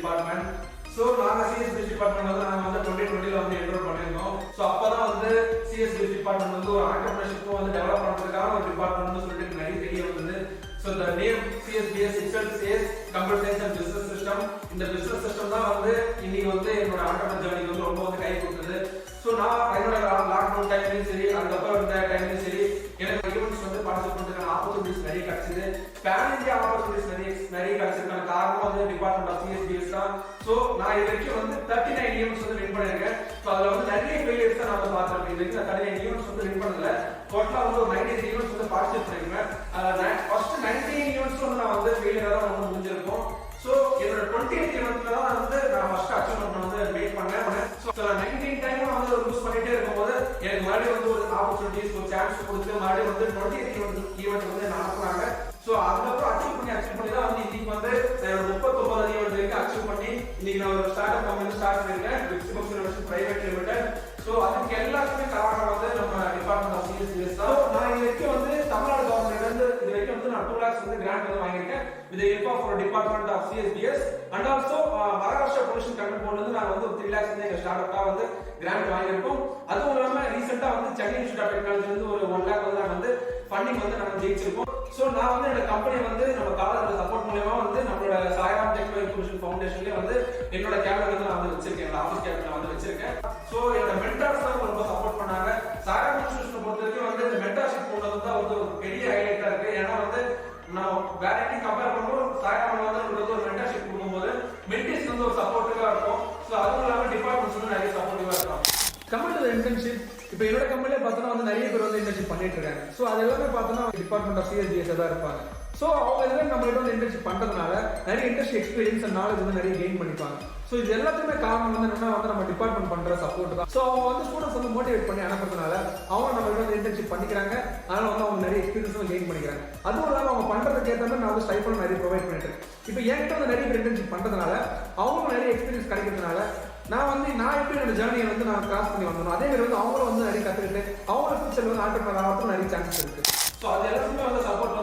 Department. So நாங்கள் CSBS department வந்து நாங்கள் வந்து 2020 வந்து என்ரோல் பண்ணியிருந்தோம். ஸோ அப்போ தான் வந்து சிஎஸ்பிஎஸ் டிபார்ட்மெண்ட் வந்து ஒரு ஆண்டர்பிரினர்ஷிப்பும் வந்து டெவலப் பண்ணுறதுக்கான ஒரு டிபார்ட்மெண்ட்னு சொல்லிட்டு நிறைய தெரிய வந்தது. So the name CSBS itself says Computer Science and Business System. இந்த business system தான் வந்து இன்னைக்கு வந்து என்னோட ஆண்டர்பிரினர் ஜர்னிக்கு வந்து ரொம்ப வந்து கை கொடுத்தது. ஸோ நான் என்னோட லாக்டவுன் டைம்லையும் சரி, அதுக்கப்புறம் இந்த டைம்லையும் சரி, எனக்கு ஈவெண்ட்ஸ் வந்து பார்ட்டிசிபேட் பண்ணுறதுக்கான ஆப்பர்ச்சுனிட்டிஸ் நிறைய கிடைச்சிது. பேன் இந்தியா ஆப்பர்ச்சுனிட்டிஸ் நிறைய கிடைச்சிருக்கான காரணம் வந்து டிபார்ட்மெண்ட் ஆஃப் சிஎஸ்பிஎஸ் தான். ஸோ நான் இது வரைக்கும் வந்து 39 ஈவெண்ட்ஸ் வந்து வின் பண்ணியிருக்கேன். ஸோ அதில் வந்து நிறைய ஃபெயிலியர்ஸ் தான் நான் வந்து பார்த்துருக்கேன். இது வரைக்கும் 39 ஈவெண்ட்ஸ் வந்து வின் பண்ணல. டோட்டலாக வந்து ஒரு 93 ஈவெண்ட்ஸ் வந்து பார்ட்டிசிபேட் பண்ணியிருக்கேன். ஃபர்ஸ்ட் 19 ஈவெண்ட்ஸ் வந்து நான் வந்து ஃபெயிலியராக தான் வந்து முடிஞ்சிருக்கும். ஸோ என்னோட 20th ஈவெண்ட்ல தான் வந்து நான் ஃபர்ஸ்ட் அச்சீவ்மெண்ட் வந்து மேக் பண்ணேன். ஸோ 19 டைம் வந்து லூஸ் பண்ணிட்டே இருக்கும்போது எனக்கு மறுபடியும் வந்து ஒரு ஆப்பர்ச்சுனிட்டிஸ் ஒரு சான்ஸ் கொடுத்து மறுபடியும் வந்து 20th ஈவெண்ட் வந்து நடத்துனாங்க. ஸோ அதுக்கப்புறம் அச்சீவ் பண்ணி தான் வந்து இன்னைக்கு வந்து 39 ஈவெண்ட் வரைக்கும் அச்சீவ் பண்ணி இன்னைக்கு நான் ஒரு ஸ்டார்ட் அப் கம்பெனி ஸ்டார்ட் பண்ணிருக்கேன், பிக்ஸிபாக்ஸ் யூனிவர்சிட்டி பிரைவேட் லிமிடெட். ஸோ அதுக்கு எல்லாத்துக்குமே காரணம் வந்து நம்ம டிபார்ட்மெண்ட் ஆஃப் சிஎஸ்பிஎஸ் தான். நான் இது வரைக்கும் வந்து தமிழ்நாடு கவர்மெண்ட் வந்து இது வரைக்கும் வந்து நான் 2 lakhs வந்து கிராண்ட் வந்து வாங்கியிருக்கேன் with help of department of CSPS. And also Maharashtra pollution control போர்ட்ல இருந்து நாங்கள் வந்து 3 lakhs வந்து எங்க ஸ்டார்ட் அப்காக வந்து கிராண்ட் வாங்கியிருக்கோம். அதுவும் இல்லாம ரீசெண்டா வந்து சென்னை இன்ஸ்டியூட் ஆஃப் டெக்னாலஜி வந்து ஒரு 1 lakh வந்து நாங்கள் வந்து ஃபண்டிங் வந்து நாங்கள் ஜெயிச்சிருக்கோம். ஸோ நான் வந்து என்னோட கம்பெனி வந்து நம்ம காலேஜ் சப்போர்ட் மூலமா வந்து நம்மளோட சாய்ராம் டெக்னோ இன்க்ளூஷன் ஃபவுண்டேஷன்லேயே வந்து என்னோட கேபிட்டல் வந்து நான் வந்து வச்சிருக்கேன், என்னோட ஆஃபீஸ் கேபிட்டல் வந்து வச்சிருக்கேன். ஸோ என்னோட மென்டார்ஸ் தான் ரொம்ப சப்போர்ட் பண்ணாங்க. சாய்ராம் இன்ஸ்டியூஷன் பொறுத்த வரைக்கும் வந்து இந்த மென்டார்ஷிப் போனது தான் வந்து ஒரு பெரிய ஹைலைட்டா இருக்கு. ஏன்னா வந்து நம்ம வேற எங்கேயும் கம்பேர் பண்ணும்போது சாய்ராம் வந்து ஒரு மென்டார்ஷிப் கொடுக்கும்போது மென்டேஸ் வந்து ஒரு சப்போர்ட்டிவா இருக்கும். ஸோ அதுவும் இல்லாமல் டிபார்ட்மெண்ட்ஸ் வந்து நிறைய சப்போர்ட்டிவா இருக்கும். கம்பெனி இன்டர்ன்ஷிப் இப்போ என்னோட கம்பெனிலே பார்த்தோன்னா வந்து நிறைய பேர் வந்து இன்டர்ன்ஷிப் பண்ணிட்டு இருக்காங்க. ஸோ அது எல்லாமே பார்த்தோன்னா டிபார்ட்மெண்ட் ஆஃப் சிஎஸ்பிஎஸ் தான் இருப்பாங்க. ஸோ அவங்க எல்லாமே நம்மள்ட்ட வந்து இன்டர்ன்ஷிப் பண்ணுறதுனால நிறைய இண்டஸ்ட்ரி எக்ஸ்பீரியன்ஸ் அண்ட் நாலேஜ் வந்து நிறைய கெயின் பண்ணிப்பாங்க. ஸோ இது எல்லாத்துக்குமே காரணம் வந்து என்னன்னா வந்து நம்ம டிபார்ட்மெண்ட் பண்ற சப்போர்ட் தான். ஸோ அவங்க வந்து ஸ்டூடெண்ட்ஸ் வந்து மோட்டிவேட் பண்ணி அனுப்புறதுனால அவங்க நம்ம வந்து இன்டர்ன்ஷிப் பண்ணிக்கிறாங்க. அதனால வந்து அவங்க நிறைய எக்ஸ்பீரியன்ஸும் கெயின் பண்ணிக்கிறாங்க. அதுவும் இல்லாமல் அவங்க பண்றதுக்கு ஏற்ற மாதிரி நான் வந்து ஸ்டைஃபண்ட் நிறைய ப்ரொவைட் பண்ணிட்டு இருக்கேன். இப்போ என்கிட்ட வந்து நிறைய பேர் இன்டர்ன்ஷிப் பண்றதுனால அவங்களும் நிறைய எக்ஸ்பீரியன்ஸ் கிடைக்கிறதுனால நான் எப்படி என்னோட ஜேர்னியை வந்து நான் கிராஸ் பண்ணி வந்தோம், அதே மாதிரி வந்து அவங்களும் வந்து நிறைய கற்றுக்கிட்டு அவங்க ஃபியூச்சர் வந்து ஆண்டர்பிரினர் ஆகிறதுக்கு நிறைய சான்சஸ் இருக்கு. ஸோ அது எல்லாத்துக்குமே வந்து சப்போர்ட்